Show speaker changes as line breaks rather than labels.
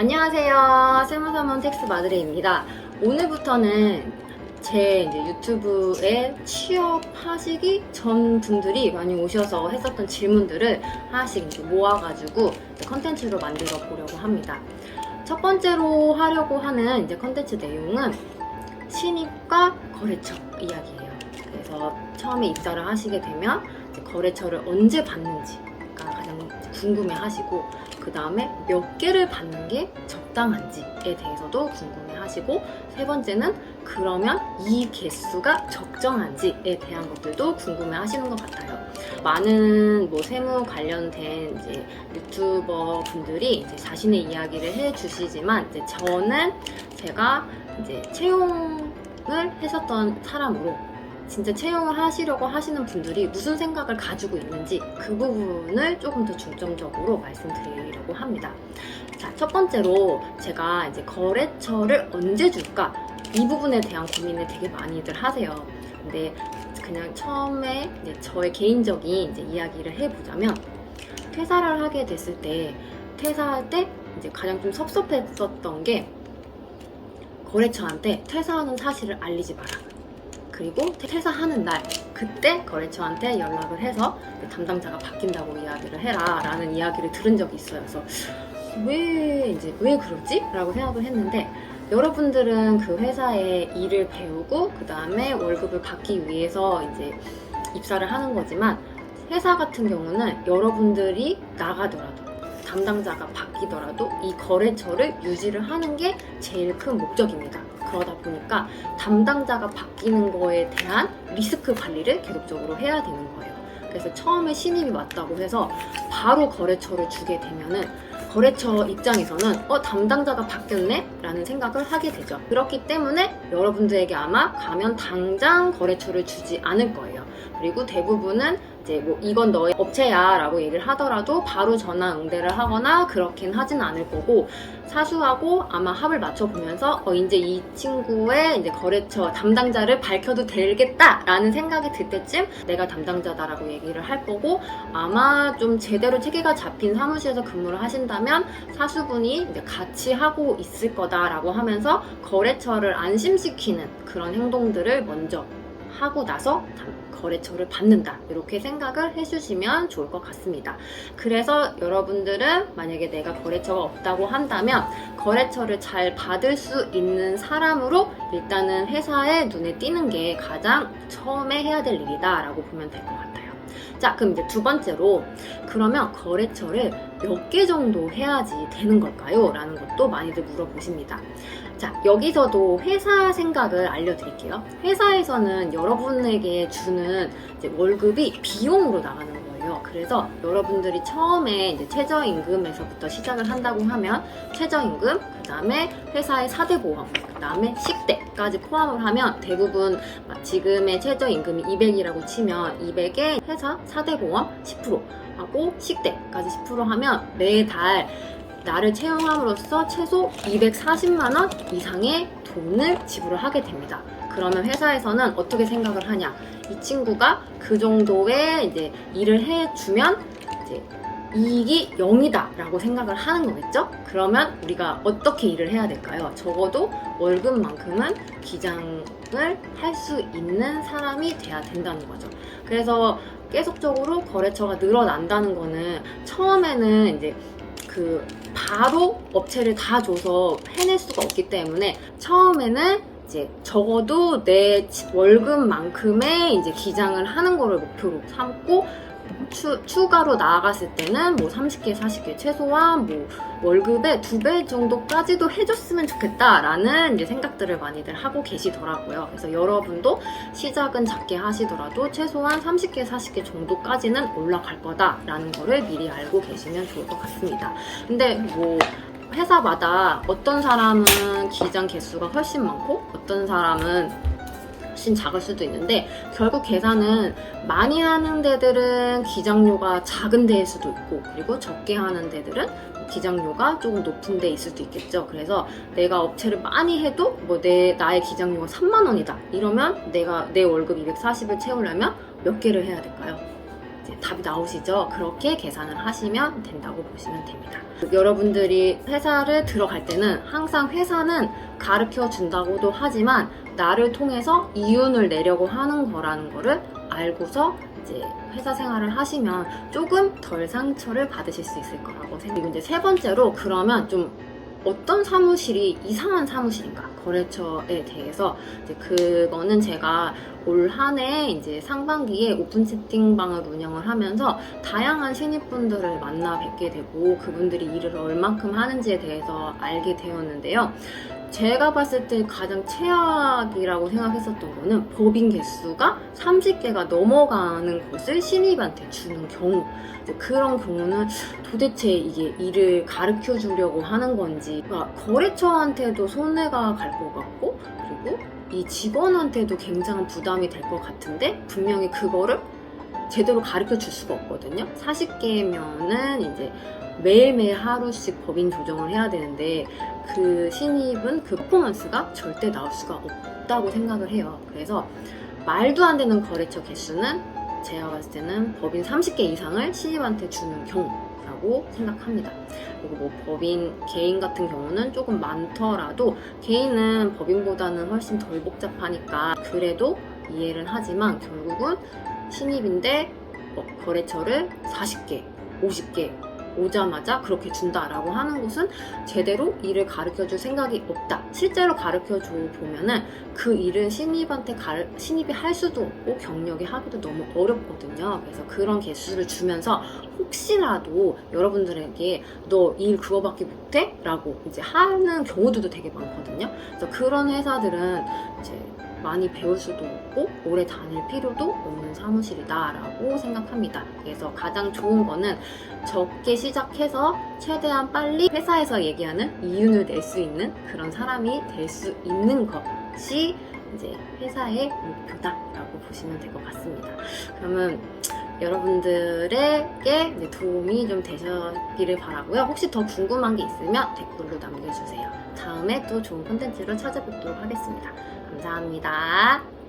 안녕하세요. 세무사문 텍스 마드레입니다. 오늘부터는 제 이제 유튜브에 취업하시기 전 분들이 많이 오셔서 했었던 질문들을 하나씩 이제 모아가지고 컨텐츠로 만들어 보려고 합니다. 첫 번째로 하려고 하는 이제 컨텐츠 내용은 신입과 거래처 이야기예요. 그래서 처음에 입사를 하시게 되면 이제 거래처를 언제 받는지가 가장 궁금해 하시고, 그 다음에 몇 개를 받는 게 적당한지에 대해서도 궁금해 하시고, 세 번째는 그러면 이 개수가 적정한지에 대한 것들도 궁금해 하시는 것 같아요. 많은 세무 관련된 이제 유튜버 분들이 이제 자신의 이야기를 해 주시지만, 이제 저는 제가 이제 채용을 했었던 사람으로 진짜 채용을 하시려고 하시는 분들이 무슨 생각을 가지고 있는지 그 부분을 조금 더 중점적으로 말씀드리려고 합니다. 자, 첫 번째로 제가 이제 거래처를 언제 줄까? 이 부분에 대한 고민을 되게 많이들 하세요. 근데 그냥 처음에 이제 저의 개인적인 이제 이야기를 해보자면, 퇴사를 하게 됐을 때, 퇴사할 때 이제 가장 좀 섭섭했었던 게 거래처한테 퇴사하는 사실을 알리지 마라. 그리고 퇴사하는 날, 그때 거래처한테 연락을 해서 담당자가 바뀐다고 이야기를 해라 라는 이야기를 들은 적이 있어요. 그래서 왜 그러지? 라고 생각을 했는데, 여러분들은 그 회사에 일을 배우고 그 다음에 월급을 받기 위해서 이제 입사를 하는 거지만, 회사 같은 경우는 여러분들이 나가더라도 담당자가 바뀌더라도 이 거래처를 유지를 하는 게 제일 큰 목적입니다. 그러다 보니까 담당자가 바뀌는 거에 대한 리스크 관리를 계속적으로 해야 되는 거예요. 그래서 처음에 신입이 왔다고 해서 바로 거래처를 주게 되면은 거래처 입장에서는 담당자가 바뀌었네? 라는 생각을 하게 되죠. 그렇기 때문에 여러분들에게 아마 가면 당장 거래처를 주지 않을 거예요. 그리고 대부분은 이제 이건 너의 업체야 라고 얘기를 하더라도 바로 전화 응대를 하거나 그렇긴 하진 않을 거고, 사수하고 아마 합을 맞춰보면서 이제 이 친구의 이제 거래처 담당자를 밝혀도 되겠다 라는 생각이 들 때쯤 내가 담당자다라고 얘기를 할 거고, 아마 좀 제대로 체계가 잡힌 사무실에서 근무를 하신다면 사수분이 이제 같이 하고 있을 거다라고 하면서 거래처를 안심시키는 그런 행동들을 먼저 하고 나서 거래처를 받는다, 이렇게 생각을 해주시면 좋을 것 같습니다. 그래서 여러분들은 만약에 내가 거래처가 없다고 한다면 거래처를 잘 받을 수 있는 사람으로 일단은 회사에 눈에 띄는 게 가장 처음에 해야 될 일이다 라고 보면 될 것 같아요. 자, 그럼 이제 두 번째로, 그러면 거래처를 몇 개 정도 해야지 되는 걸까요? 라는 것도 많이들 물어보십니다. 자, 여기서도 회사 생각을 알려드릴게요. 회사에서는 여러분에게 주는 이제 월급이 비용으로 나가는 거예요. 그래서 여러분들이 처음에 이제 최저임금에서부터 시작을 한다고 하면 최저임금, 그 다음에 회사의 4대 보험, 그 다음에 식대까지 포함을 하면 대부분 지금의 최저임금이 200이라고 치면 200에 회사 4대 보험 10% 하고 식대까지 10% 하면 매달 나를 채용함으로써 최소 240만원 이상의 돈을 지불을 하게 됩니다. 그러면 회사에서는 어떻게 생각을 하냐? 이 친구가 그 정도의 이제 일을 해주면 이제 이익이 0이다 라고 생각을 하는 거겠죠? 그러면 우리가 어떻게 일을 해야 될까요? 적어도 월급만큼은 기장을 할 수 있는 사람이 돼야 된다는 거죠. 그래서 계속적으로 거래처가 늘어난다는 거는 처음에는 이제 바로 업체를 다 줘서 해낼 수가 없기 때문에 처음에는 이제 적어도 내 월급만큼의 이제 기장을 하는 거를 목표로 삼고, 추가로 나아갔을 때는 30개, 40개, 최소한 월급의 2배 정도까지도 해줬으면 좋겠다라는 이제 생각들을 많이들 하고 계시더라고요. 그래서 여러분도 시작은 작게 하시더라도 최소한 30개, 40개 정도까지는 올라갈 거다라는 거를 미리 알고 계시면 좋을 것 같습니다. 근데 회사마다 어떤 사람은 기장 개수가 훨씬 많고 어떤 사람은 훨씬 작을 수도 있는데, 결국 계산은 많이 하는 데들은 기장료가 작은 데일 수도 있고, 그리고 적게 하는 데들은 기장료가 조금 높은 데일 수도 있겠죠. 그래서 내가 업체를 많이 해도 나의 기장료가 3만 원이다 이러면 내 월급 240을 채우려면 몇 개를 해야 될까요? 이제 답이 나오시죠? 그렇게 계산을 하시면 된다고 보시면 됩니다. 여러분들이 회사를 들어갈 때는 항상 회사는 가르쳐 준다고도 하지만 나를 통해서 이윤을 내려고 하는 거라는 거를 알고서 이제 회사 생활을 하시면 조금 덜 상처를 받으실 수 있을 거라고 생각해요. 이제 세 번째로, 그러면 좀 어떤 사무실이 이상한 사무실인가, 거래처에 대해서 이제 그거는 제가 올 한 해 이제 상반기에 오픈 채팅방을 운영을 하면서 다양한 신입분들을 만나 뵙게 되고 그분들이 일을 얼만큼 하는지에 대해서 알게 되었는데요. 제가 봤을 때 가장 최악이라고 생각했었던 거는 법인 개수가 30개가 넘어가는 것을 신입한테 주는 경우. 그런 경우는 도대체 이게 일을 가르쳐 주려고 하는 건지, 그러니까 거래처한테도 손해가 갈 것 같고, 그리고 이 직원한테도 굉장한 부담이 될 것 같은데 분명히 그거를 제대로 가르쳐 줄 수가 없거든요. 40개면은 이제 매일매일 하루씩 법인 조정을 해야 되는데 그 신입은 그 퍼포먼스가 절대 나올 수가 없다고 생각을 해요. 그래서 말도 안 되는 거래처 개수는 제가 봤을 때는 법인 30개 이상을 신입한테 주는 경우라고 생각합니다. 그리고 뭐 법인 개인 같은 경우는 조금 많더라도 개인은 법인보다는 훨씬 덜 복잡하니까 그래도 이해를 하지만 결국은 신입인데 거래처를 40개, 50개 오자마자 그렇게 준다라고 하는 곳은 제대로 일을 가르쳐줄 생각이 없다. 실제로 가르쳐줘 보면은 그 일은 신입이 할 수도 없고 경력이 하기도 너무 어렵거든요. 그래서 그런 개수를 주면서 혹시라도 여러분들에게 너 일 그거밖에 못해? 라고 이제 하는 경우들도 되게 많거든요. 그래서 그런 회사들은 이제 많이 배울 수도 없고 오래 다닐 필요도 없는 사무실이다라고 생각합니다. 그래서 가장 좋은 거는 적게 시작해서 최대한 빨리 회사에서 얘기하는 이윤을 낼 수 있는 그런 사람이 될 수 있는 것이 이제 회사의 목표다라고 보시면 될 것 같습니다. 그러면 여러분들에게 도움이 좀 되셨기를 바라고요. 혹시 더 궁금한 게 있으면 댓글로 남겨주세요. 다음에 또 좋은 콘텐츠로 찾아뵙도록 하겠습니다. 감사합니다.